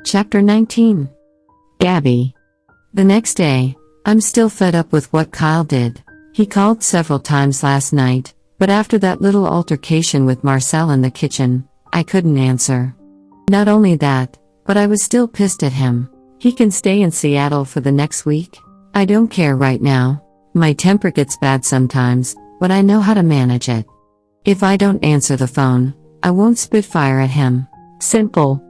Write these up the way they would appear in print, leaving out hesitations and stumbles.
Chapter 19. Gabby. The next day, I'm still fed up with what Kyle did. He called several times last night, but after that little altercation with Marcel in the kitchen, I couldn't answer. Not only that, but I was still pissed at him. He can stay in Seattle for the next week. I don't care right now. My temper gets bad sometimes, but I know how to manage it. If I don't answer the phone, I won't spit fire at him. Simple.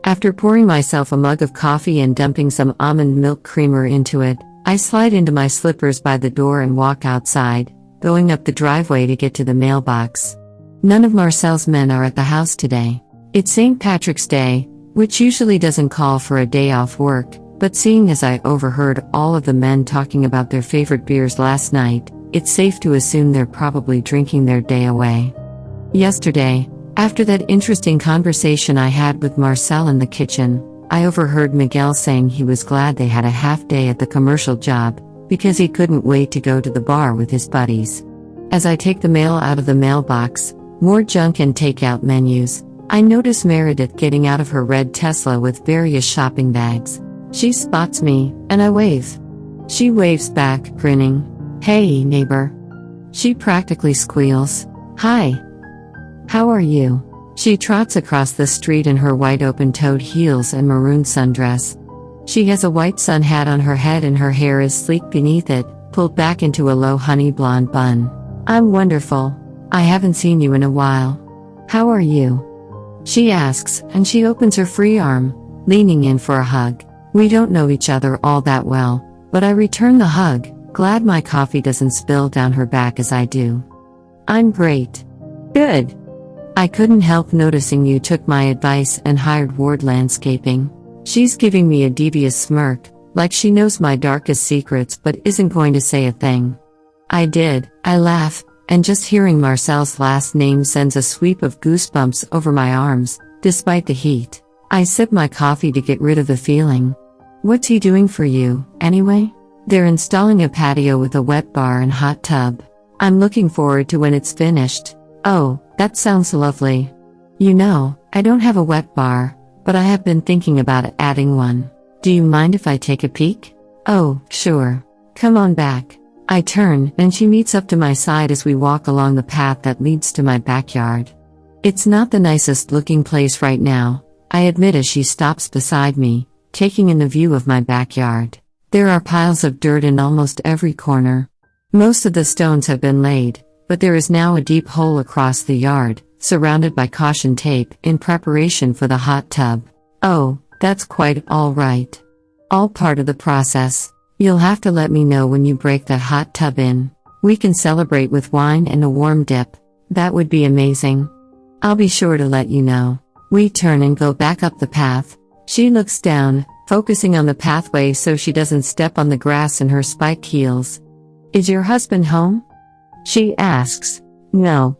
After pouring myself a mug of coffee and dumping some almond milk creamer into it, I slide into my slippers by the door and walk outside, going up the driveway to get to the mailbox. None of Marcel's men are at the house today. It's St. Patrick's Day, which usually doesn't call for a day off work, but seeing as I overheard all of the men talking about their favorite beers last night, it's safe to assume they're probably drinking their day away. Yesterday, after that interesting conversation I had with Marcel in the kitchen, I overheard Miguel saying he was glad they had a half day at the commercial job, because he couldn't wait to go to the bar with his buddies. As I take the mail out of the mailbox, more junk and takeout menus, I notice Meredith getting out of her red Tesla with various shopping bags. She spots me, and I wave. She waves back, grinning. "Hey, neighbor." She practically squeals. "Hi. How are you?" She trots across the street in her white open-toed heels and maroon sundress. She has a white sun hat on her head and her hair is sleek beneath it, pulled back into a low honey blonde bun. "I'm wonderful. I haven't seen you in a while. How are you?" She asks, and she opens her free arm, leaning in for a hug. We don't know each other all that well, but I return the hug, glad my coffee doesn't spill down her back as I do. "I'm great." "Good. I couldn't help noticing you took my advice and hired Ward Landscaping." She's giving me a devious smirk, like she knows my darkest secrets but isn't going to say a thing. "I did," I laugh, and just hearing Marcel's last name sends a sweep of goosebumps over my arms, despite the heat. I sip my coffee to get rid of the feeling. "What's he doing for you, anyway?" "They're installing a patio with a wet bar and hot tub. I'm looking forward to when it's finished." "Oh, that sounds lovely. You know, I don't have a wet bar, but I have been thinking about adding one. Do you mind if I take a peek?" "Oh, sure. Come on back." I turn, and she meets up to my side as we walk along the path that leads to my backyard. It's not the nicest looking place right now, I admit as she stops beside me, taking in the view of my backyard. There are piles of dirt in almost every corner. Most of the stones have been laid, but there is now a deep hole across the yard, surrounded by caution tape, in preparation for the hot tub. "Oh, that's quite all right. All part of the process. You'll have to let me know when you break that hot tub in. We can celebrate with wine and a warm dip. That would be amazing." "I'll be sure to let you know." We turn and go back up the path. She looks down, focusing on the pathway so she doesn't step on the grass in her spiked heels. "Is your husband home?" she asks. "No.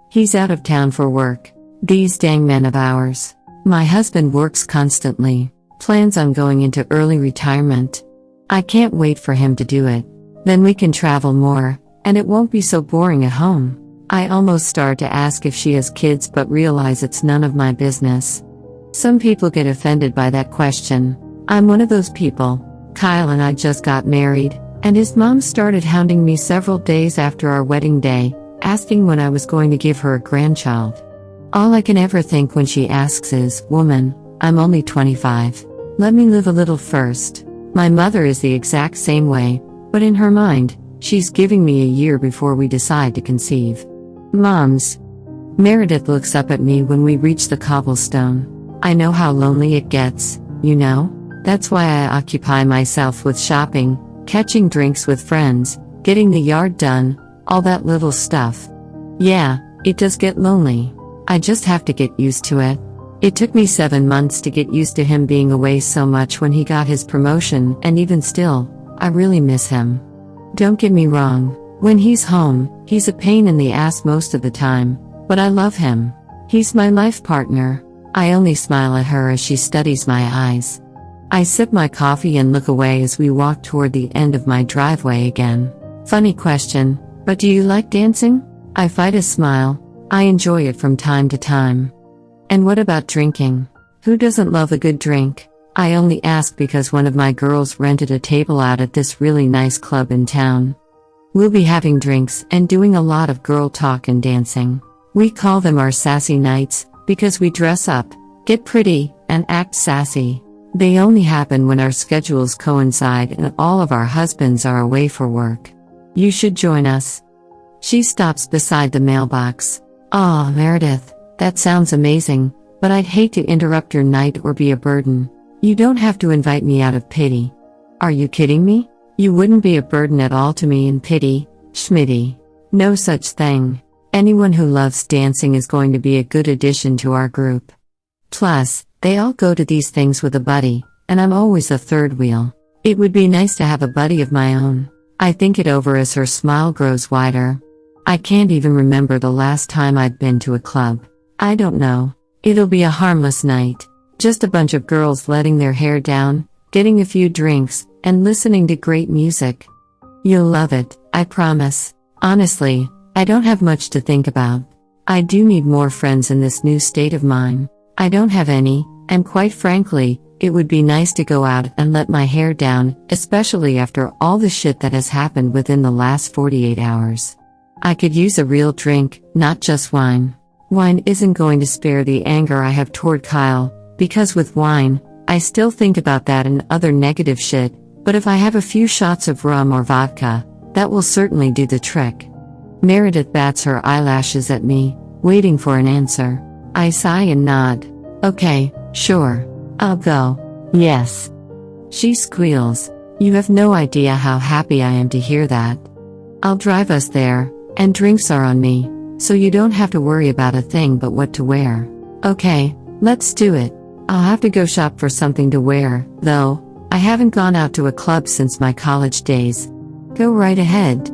He's out of town for work. These dang men of ours. My husband works constantly, plans on going into early retirement. I can't wait for him to do it. Then we can travel more, and it won't be so boring at home." I almost start to ask if she has kids but realize it's none of my business. Some people get offended by that question. I'm one of those people. Kyle and I just got married, and his mom started hounding me several days after our wedding day, asking when I was going to give her a grandchild. All I can ever think when she asks is, "Woman, I'm only 25. Let me live a little first." My mother is the exact same way, but in her mind, she's giving me a year before we decide to conceive. Moms. Meredith looks up at me when we reach the cobblestone. "I know how lonely it gets, you know? That's why I occupy myself with shopping, catching drinks with friends, getting the yard done, all that little stuff. Yeah, it does get lonely. I just have to get used to it." It took me 7 months to get used to him being away so much when he got his promotion, and even still, I really miss him. Don't get me wrong, when he's home, he's a pain in the ass most of the time, but I love him. He's my life partner. I only smile at her as she studies my eyes. I sip my coffee and look away as we walk toward the end of my driveway again. "Funny question, but do you like dancing?" I fight a smile. I enjoy it from time to time. "And what about drinking? Who doesn't love a good drink? I only ask because one of my girls rented a table out at this really nice club in town. We'll be having drinks and doing a lot of girl talk and dancing. We call them our sassy nights, because we dress up, get pretty, and act sassy. They only happen when our schedules coincide and all of our husbands are away for work. You should join us. She stops beside the mailbox. Aw, Meredith, that sounds amazing, but I'd hate to interrupt your night or be a burden. You don't have to invite me out of pity. Are you kidding me? You wouldn't be a burden at all to me in pity, Schmitty. No such thing. Anyone who loves dancing is going to be a good addition to our group. Plus, they all go to these things with a buddy, and I'm always a third wheel. It would be nice to have a buddy of my own. I think it over as her smile grows wider. I can't even remember the last time I'd been to a club. I don't know. It'll be a harmless night. Just a bunch of girls letting their hair down, getting a few drinks, and listening to great music. You'll love it, I promise. Honestly, I don't have much to think about. I do need more friends in this new state of mine. I don't have any, and quite frankly, it would be nice to go out and let my hair down, especially after all the shit that has happened within the last 48 hours. I could use a real drink, not just wine. Wine isn't going to spare the anger I have toward Kyle, because with wine, I still think about that and other negative shit, but if I have a few shots of rum or vodka, that will certainly do the trick. Meredith bats her eyelashes at me, waiting for an answer. I sigh and nod. Okay, sure. I'll go. Yes. She squeals. You have no idea how happy I am to hear that. I'll drive us there, and drinks are on me, so you don't have to worry about a thing but what to wear. Okay, let's do it. I'll have to go shop for something to wear, though. I haven't gone out to a club since my college days. Go right ahead.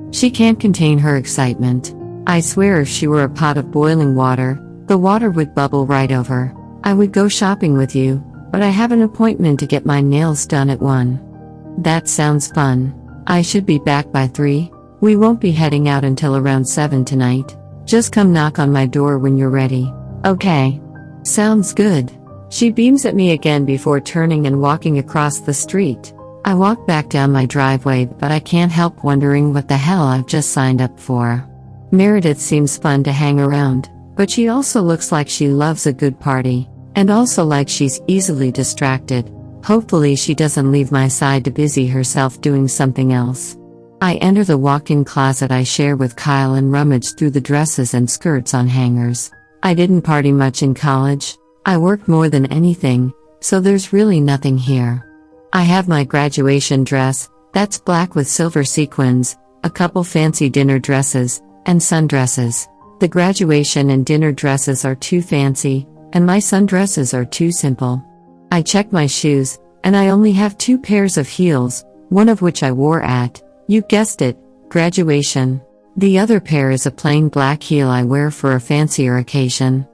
She can't contain her excitement. I swear if she were a pot of boiling water, the water would bubble right over. I would go shopping with you, but I have an appointment to get my nails done at 1. That sounds fun. I should be back by 3. We won't be heading out until around 7 tonight. Just come knock on my door when you're ready. Okay. Sounds good. She beams at me again before turning and walking across the street. I walk back down my driveway, but I can't help wondering what the hell I've just signed up for. Meredith seems fun to hang around, but she also looks like she loves a good party, and also like she's easily distracted. Hopefully she doesn't leave my side to busy herself doing something else. I enter the walk-in closet I share with Kyle and rummage through the dresses and skirts on hangers. I didn't party much in college. I worked more than anything, so there's really nothing here. I have my graduation dress, that's black with silver sequins, a couple fancy dinner dresses, and sundresses. The graduation and dinner dresses are too fancy, and my sundresses are too simple. I check my shoes, and I only have 2 pairs of heels, one of which I wore at, you guessed it, graduation. The other pair is a plain black heel I wear for a fancier occasion.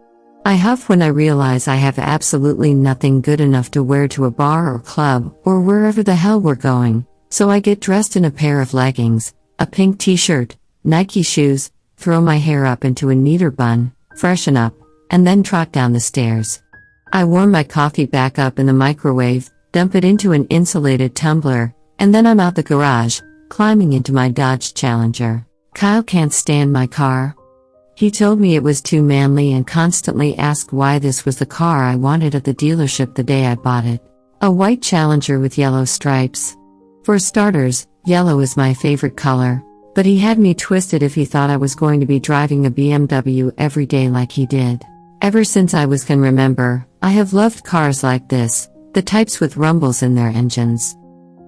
I huff when I realize I have absolutely nothing good enough to wear to a bar or club or wherever the hell we're going, so I get dressed in a pair of leggings, a pink t-shirt, Nike shoes, throw my hair up into a neater bun, freshen up, and then trot down the stairs. I warm my coffee back up in the microwave, dump it into an insulated tumbler, and then I'm out the garage, climbing into my Dodge Challenger. Kyle can't stand my car. He told me it was too manly and constantly asked why this was the car I wanted at the dealership the day I bought it. A white Challenger with yellow stripes. For starters, yellow is my favorite color, but he had me twisted if he thought I was going to be driving a BMW every day like he did. Ever since I can remember, I have loved cars like this, the types with rumbles in their engines.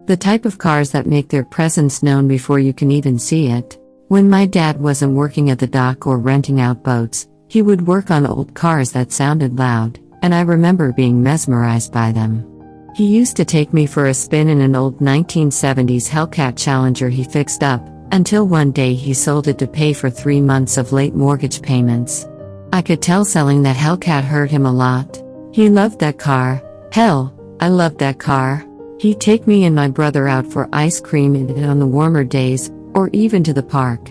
The type of cars that make their presence known before you can even see it. When my dad wasn't working at the dock or renting out boats, he would work on old cars that sounded loud, and I remember being mesmerized by them. He used to take me for a spin in an old 1970s Hellcat Challenger he fixed up, until one day he sold it to pay for 3 months of late mortgage payments. I could tell selling that Hellcat hurt him a lot. He loved that car. Hell, I loved that car. He'd take me and my brother out for ice cream in it on the warmer days, or even to the park.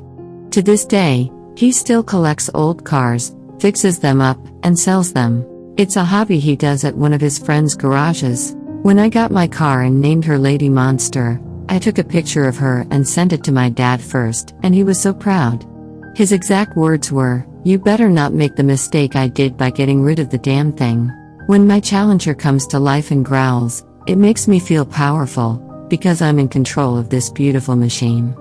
To this day, he still collects old cars, fixes them up, and sells them. It's a hobby he does at one of his friends' garages. When I got my car and named her Lady Monster, I took a picture of her and sent it to my dad first, and he was so proud. His exact words were, "You better not make the mistake I did by getting rid of the damn thing." When my challenger comes to life and growls, it makes me feel powerful, because I'm in control of this beautiful machine.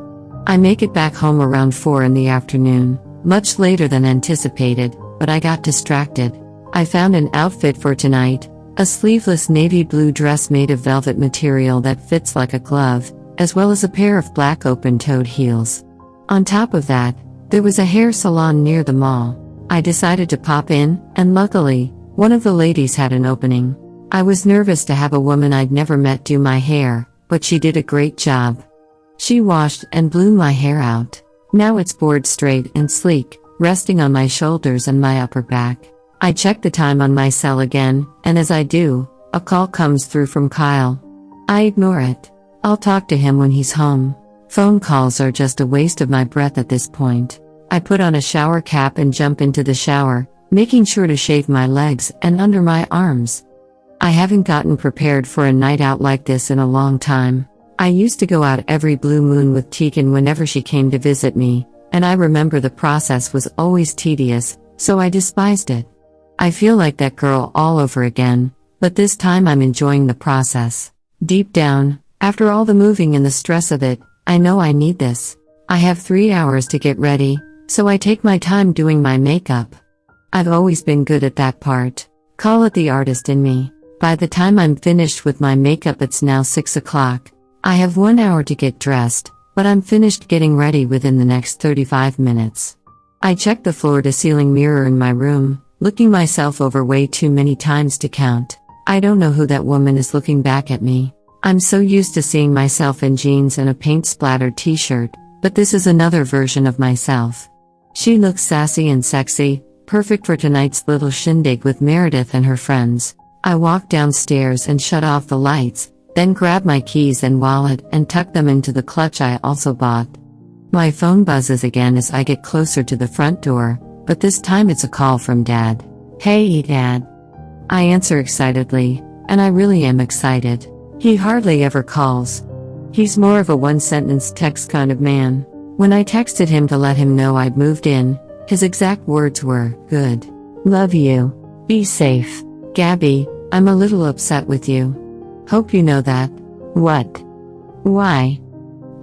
I make it back home around 4 in the afternoon, much later than anticipated, but I got distracted. I found an outfit for tonight, a sleeveless navy blue dress made of velvet material that fits like a glove, as well as a pair of black open-toed heels. On top of that, there was a hair salon near the mall. I decided to pop in, and luckily, one of the ladies had an opening. I was nervous to have a woman I'd never met do my hair, but she did a great job. She washed and blew my hair out. Now it's bored straight and sleek, resting on my shoulders and my upper back. I check the time on my cell again, and as I do, a call comes through from Kyle. I ignore it. I'll talk to him when he's home. Phone calls are just a waste of my breath at this point. I put on a shower cap and jump into the shower, making sure to shave my legs and under my arms. I haven't gotten prepared for a night out like this in a long time. I used to go out every blue moon with Tegan whenever she came to visit me, and I remember the process was always tedious, so I despised it. I feel like that girl all over again, but this time I'm enjoying the process. Deep down, after all the moving and the stress of it, I know I need this. I have 3 hours to get ready, so I take my time doing my makeup. I've always been good at that part. Call it the artist in me. By the time I'm finished with my makeup, it's now 6 o'clock. I have 1 hour to get dressed, but I'm finished getting ready within the next 35 minutes. I check the floor-to-ceiling mirror in my room, looking myself over way too many times to count. I don't know who that woman is looking back at me. I'm so used to seeing myself in jeans and a paint-splattered t-shirt, but this is another version of myself. She looks sassy and sexy, perfect for tonight's little shindig with Meredith and her friends. I walk downstairs and shut off the lights, then grab my keys and wallet and tuck them into the clutch I also bought. My phone buzzes again as I get closer to the front door, but this time it's a call from Dad. "Hey, Dad." I answer excitedly, and I really am excited. He hardly ever calls. He's more of a one-sentence text kind of man. When I texted him to let him know I'd moved in, his exact words were, "Good. Love you. Be safe. Gabby, I'm a little upset with you. Hope you know that." "What? Why?"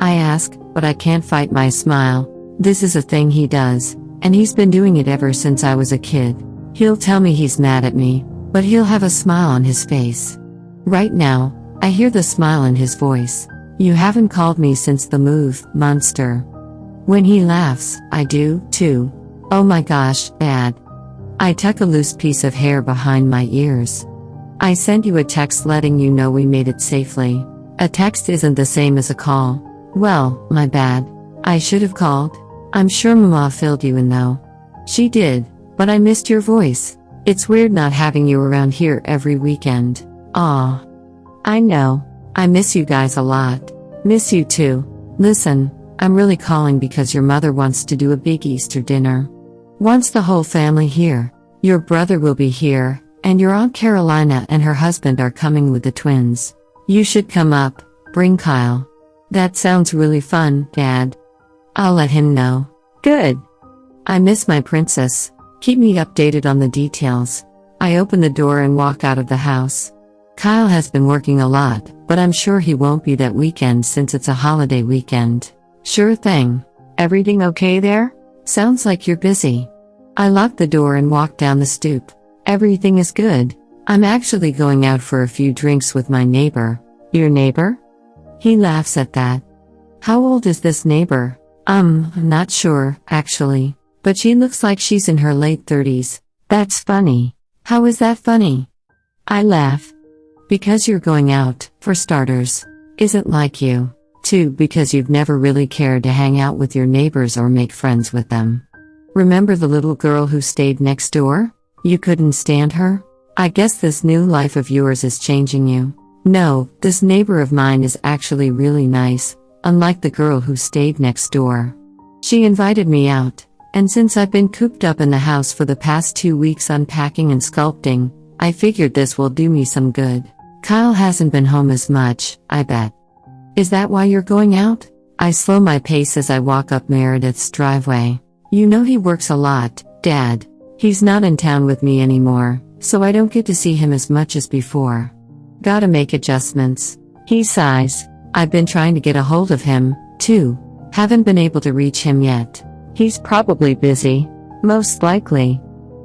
I ask, but I can't fight my smile. This is a thing he does, and he's been doing it ever since I was a kid. He'll tell me he's mad at me, but he'll have a smile on his face. Right now, I hear the smile in his voice. "You haven't called me since the move, monster." When he laughs, I do, too. "Oh my gosh, Dad." I tuck a loose piece of hair behind my ears. "I sent you a text letting you know we made it safely." A text isn't the same as a call. "Well, my bad. I should have called. I'm sure Mama filled you in though." "She did, but I missed your voice. It's weird not having you around here every weekend." "Aw. I know. I miss you guys a lot." "Miss you too. Listen, I'm really calling because your mother wants to do a big Easter dinner. Wants the whole family here. Your brother will be here, and your Aunt Carolina and her husband are coming with the twins. You should come up. Bring Kyle." "That sounds really fun, Dad." "I'll let him know." "Good. I miss my princess. Keep me updated on the details." I open the door and walk out of the house. Kyle has been working a lot, but I'm sure he won't be that weekend since it's a holiday weekend. "Sure thing. Everything okay there? Sounds like you're busy." I lock the door and walk down the stoop. "Everything is good. I'm actually going out for a few drinks with my neighbor." "Your neighbor?" He laughs at that. "How old is this neighbor?" Not sure, actually. But she looks like she's in her late 30s. "That's funny." "How is that funny?" I laugh. "Because you're going out, for starters. Isn't like you. 2, because you've never really cared to hang out with your neighbors or make friends with them. Remember the little girl who stayed next door? You couldn't stand her? I guess this new life of yours is changing you." "No, this neighbor of mine is actually really nice, unlike the girl who stayed next door. She invited me out, and since I've been cooped up in the house for the past 2 weeks unpacking and sculpting, I figured this will do me some good. Kyle hasn't been home as much, I bet. Is that why you're going out? I slow my pace as I walk up Meredith's driveway. You know he works a lot, Dad. He's not in town with me anymore, so I don't get to see him as much as before. Gotta make adjustments. He sighs. I've been trying to get a hold of him, too. Haven't been able to reach him yet. He's probably busy. Most likely.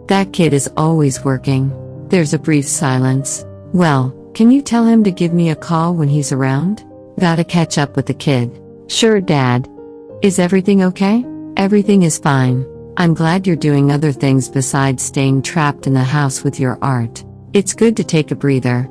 That kid is always working. There's a brief silence. Well, can you tell him to give me a call when he's around? Gotta catch up with the kid. Sure, Dad. Is everything okay? Everything is fine. I'm glad you're doing other things besides staying trapped in the house with your art. It's good to take a breather.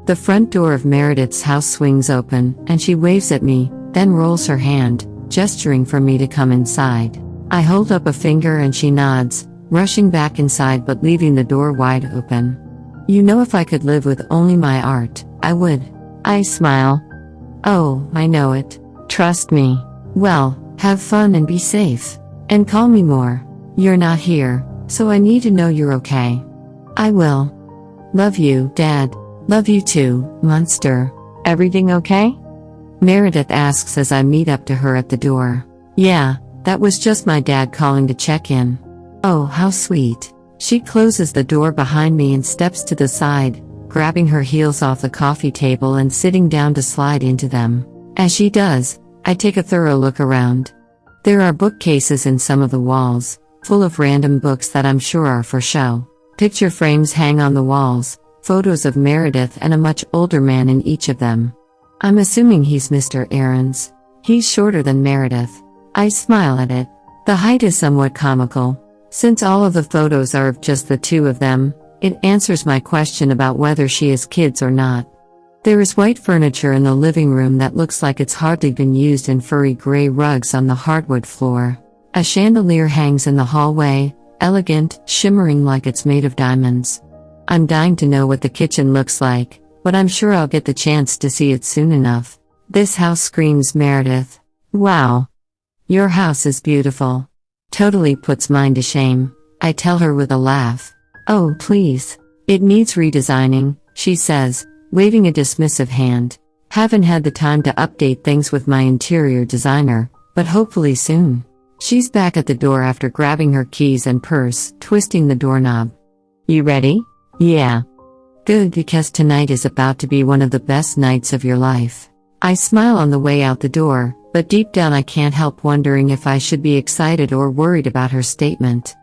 The front door of Meredith's house swings open, and she waves at me, then rolls her hand, gesturing for me to come inside. I hold up a finger and she nods, rushing back inside but leaving the door wide open. You know, if I could live with only my art, I would. I smile. Oh, I know it. Trust me. Well, have fun and be safe. And call me more. You're not here, so I need to know you're okay. I will. Love you, Dad. Love you too, monster. Everything okay? Meredith asks as I meet up to her at the door. Yeah, that was just my dad calling to check in. Oh, how sweet. She closes the door behind me and steps to the side, grabbing her heels off the coffee table and sitting down to slide into them. As she does, I take a thorough look around. There are bookcases in some of the walls, full of random books that I'm sure are for show. Picture frames hang on the walls, photos of Meredith and a much older man in each of them. I'm assuming he's Mr. Aarons. He's shorter than Meredith. I smile at it. The height is somewhat comical. Since all of the photos are of just the two of them, it answers my question about whether she has kids or not. There is white furniture in the living room that looks like it's hardly been used and furry gray rugs on the hardwood floor. A chandelier hangs in the hallway, elegant, shimmering like it's made of diamonds. I'm dying to know what the kitchen looks like, but I'm sure I'll get the chance to see it soon enough. This house screams Meredith. Wow. Your house is beautiful. Totally puts mine to shame, I tell her with a laugh. Oh, please. It needs redesigning, she says, waving a dismissive hand. Haven't had the time to update things with my interior designer, but hopefully soon. She's back at the door after grabbing her keys and purse, twisting the doorknob. You ready? Yeah. Good, because tonight is about to be one of the best nights of your life. I smile on the way out the door, but deep down I can't help wondering if I should be excited or worried about her statement.